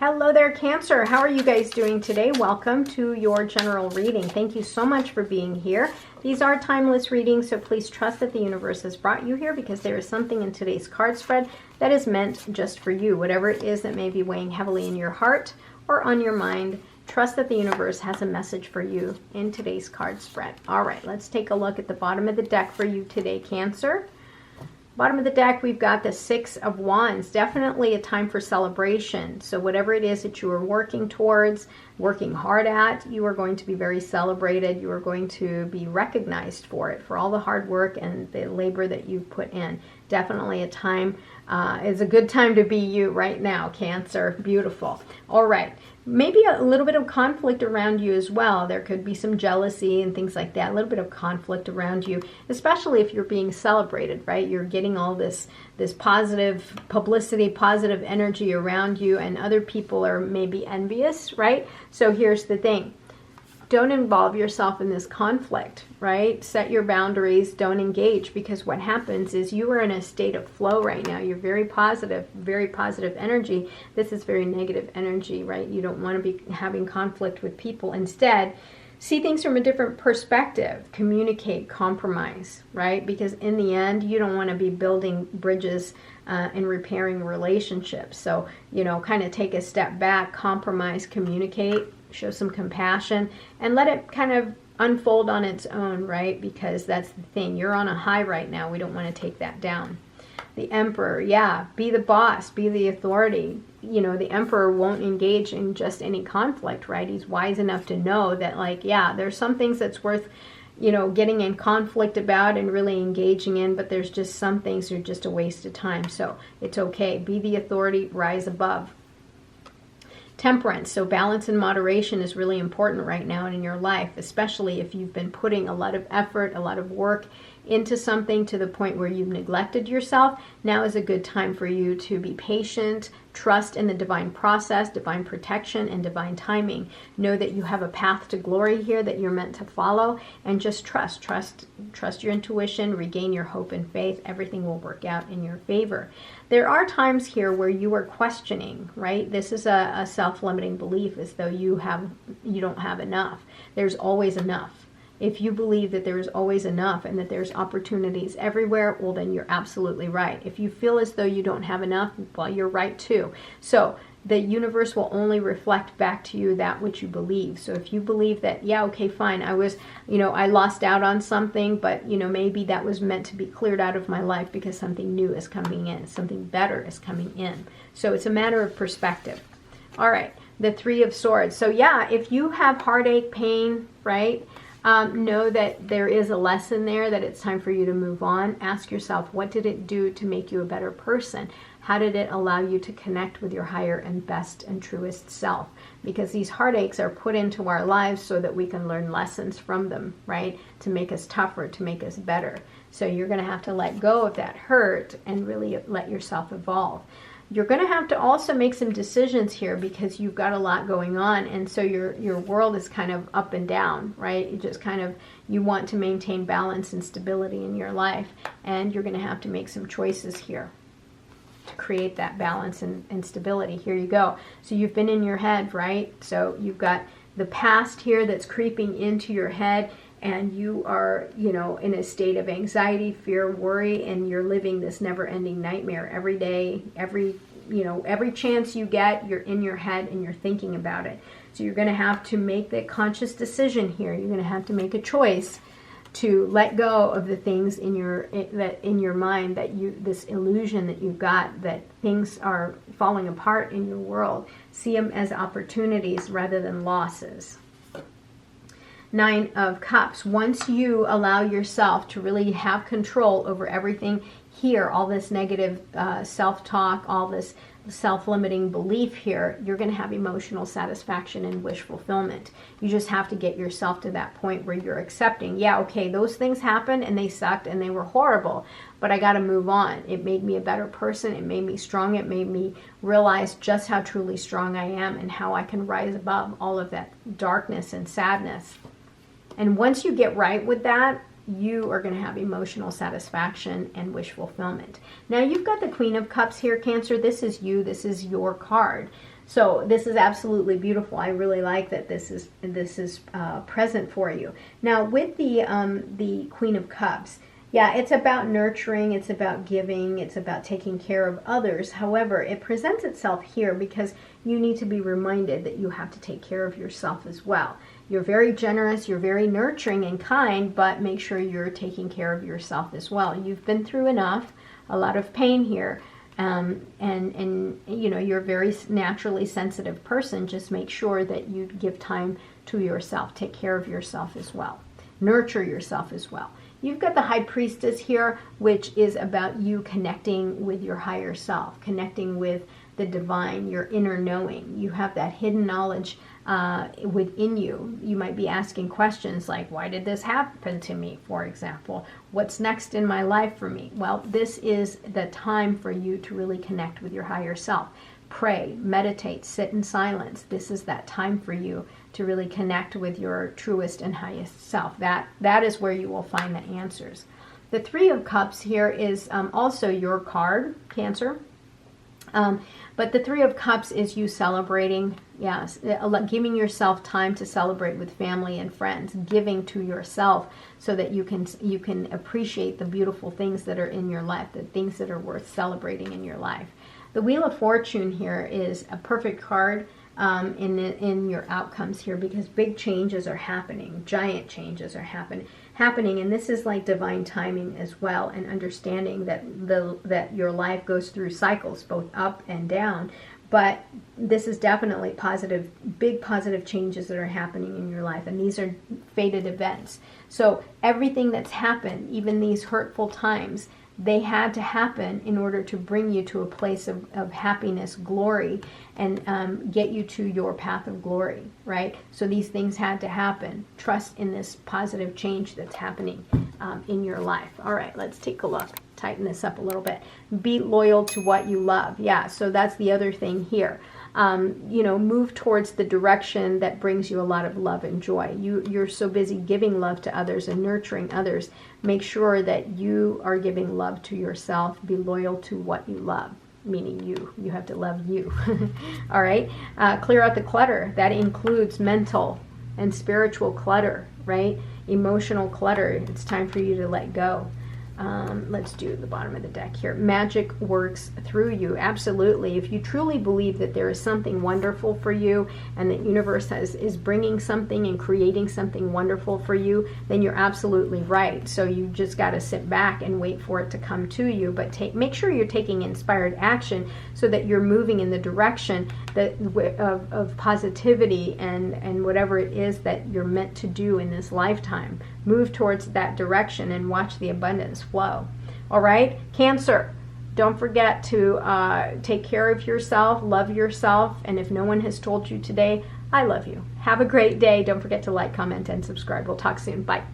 Hello there, Cancer. How are you guys doing today? Welcome to your general reading. Thank you so much for being here. These are timeless readings, so please trust that the universe has brought you here because there is something in today's card spread that is meant just for you. Whatever it is that may be weighing heavily in your heart or on your mind, trust that the universe has a message for you in today's card spread. All right, let's take a look at the bottom of the deck for you today, Cancer. Bottom of the deck, we've got the Six of Wands. Definitely a time for celebration. So whatever it is that you are working towards, working hard at, you are going to be very celebrated. You are going to be recognized for it, for all the hard work and the labor that you've put in. Definitely a time, it's a good time to be you right now, Cancer. Beautiful. All right. Maybe a little bit of conflict around you as well. There could be some jealousy and things like that. A little bit of conflict around you, especially if you're being celebrated, right? You're getting all this positive publicity, positive energy around you, and other people are maybe envious, right? So here's the thing. Don't involve yourself in this conflict, right? Set your boundaries. Don't engage, because what happens is you are in a state of flow right now. You're very positive energy. This is very negative energy, right? You don't want to be having conflict with people. Instead, see things from a different perspective. Communicate, compromise, right? Because in the end, you don't want to be building bridges and repairing relationships. So, kind of take a step back, compromise, communicate, show some compassion, and let it kind of unfold on its own, right? Because that's the thing. You're on a high right now. We don't want to take that down. The Emperor, yeah, be the boss, be the authority. The Emperor won't engage in just any conflict, right? He's wise enough to know that, there's some things that's worth, getting in conflict about and really engaging in, but there's just some things that are just a waste of time. So it's okay. Be the authority, rise above. Temperance, so balance and moderation is really important right now in your life, especially if you've been putting a lot of effort, a lot of work into something to the point where you've neglected yourself. Now is a good time for you to be patient, trust in the divine process, divine protection, and divine timing. Know that you have a path to glory here that you're meant to follow, and just trust your intuition, regain your hope and faith. Everything will work out in your favor. There are times here where you are questioning, right? This is a self-limiting belief, as though you don't have enough. There's always enough. If you believe that there is always enough and that there's opportunities everywhere, well, then you're absolutely right. If you feel as though you don't have enough, well, you're right too. So the universe will only reflect back to you that which you believe. So if you believe that, yeah, okay, fine, I lost out on something, but, maybe that was meant to be cleared out of my life because something new is coming in, something better is coming in. So it's a matter of perspective. All right, the Three of Swords. So yeah, if you have heartache, pain, right? Know that there is a lesson there, that it's time for you to move on. Ask yourself, what did it do to make you a better person? How did it allow you to connect with your higher and best and truest self? Because these heartaches are put into our lives so that we can learn lessons from them, right? To make us tougher, to make us better. So you're going to have to let go of that hurt and really let yourself evolve. You're going to have to also make some decisions here because you've got a lot going on, and so your world is kind of up and down, right? You want to maintain balance and stability in your life, and you're going to have to make some choices here to create that balance and stability. Here you go. So you've been in your head, right? So you've got the past here that's creeping into your head, and you are, in a state of anxiety, fear, worry, and you're living this never-ending nightmare every day, every chance you get, you're in your head and you're thinking about it. So you're going to have to make the conscious decision here. You're going to have to make a choice to let go of the things in your mind, this illusion that you've got, that things are falling apart in your world. See them as opportunities rather than losses. Nine of Cups. Once you allow yourself to really have control over everything here, all this negative self-talk, all this self-limiting belief here, you're going to have emotional satisfaction and wish fulfillment. You just have to get yourself to that point where you're accepting, yeah, okay, those things happened and they sucked and they were horrible, but I got to move on. It made me a better person. It made me strong. It made me realize just how truly strong I am and how I can rise above all of that darkness and sadness. And once you get right with that, you are going to have emotional satisfaction and wish fulfillment. Now you've got the Queen of Cups here, Cancer. This is you. This is your card. So this is absolutely beautiful. I really like that this is present for you. Now with the Queen of Cups, yeah, it's about nurturing, it's about giving, it's about taking care of others. However, it presents itself here because you need to be reminded that you have to take care of yourself as well. You're very generous, you're very nurturing and kind, but make sure you're taking care of yourself as well. You've been through enough, a lot of pain here, and you know, you're a very naturally sensitive person. Just make sure that you give time to yourself, take care of yourself as well, nurture yourself as well. You've got the High Priestess here, which is about you connecting with your higher self, connecting with the divine, your inner knowing. You have that hidden knowledge within you. You might be asking questions like, why did this happen to me, for example? What's next in my life for me? Well, this is the time for you to really connect with your higher self. Pray, meditate, sit in silence. This is that time for you to really connect with your truest and highest self. That is where you will find the answers. The Three of Cups here is also your card, Cancer. But the Three of Cups is you celebrating, yes, giving yourself time to celebrate with family and friends, giving to yourself so that you can appreciate the beautiful things that are in your life, the things that are worth celebrating in your life. The Wheel of Fortune here is a perfect card in your outcomes here, because big changes are happening, giant changes are happening, and this is like divine timing as well, and understanding that your life goes through cycles, both up and down. But this is definitely positive, big positive changes that are happening in your life, and these are fated events. So everything that's happened, even these hurtful times, they had to happen in order to bring you to a place of happiness, glory, and get you to your path of glory, right? So these things had to happen. Trust in this positive change that's happening in your life. All right, let's take a look. Tighten this up a little bit. Be loyal to what you love. Yeah, so that's the other thing here. Move towards the direction that brings you a lot of love and joy. You're so busy giving love to others and nurturing others. Make sure that you are giving love to yourself. Be loyal to what you love, meaning you have to love you. All right, clear out the clutter. That includes mental and spiritual clutter, right? Emotional clutter. It's time for you to let go. Let's do the bottom of the deck here. Magic works through you. Absolutely. If you truly believe that there is something wonderful for you, and the universe is bringing something and creating something wonderful for you, then you're absolutely right. So you just got to sit back and wait for it to come to you. But make sure you're taking inspired action so that you're moving in the direction of positivity and whatever it is that you're meant to do in this lifetime. Move towards that direction and watch the abundance flow. All right, Cancer, don't forget to take care of yourself, love yourself, and if no one has told you today, I love you. Have a great day. Don't forget to like, comment, and subscribe. We'll talk soon. Bye.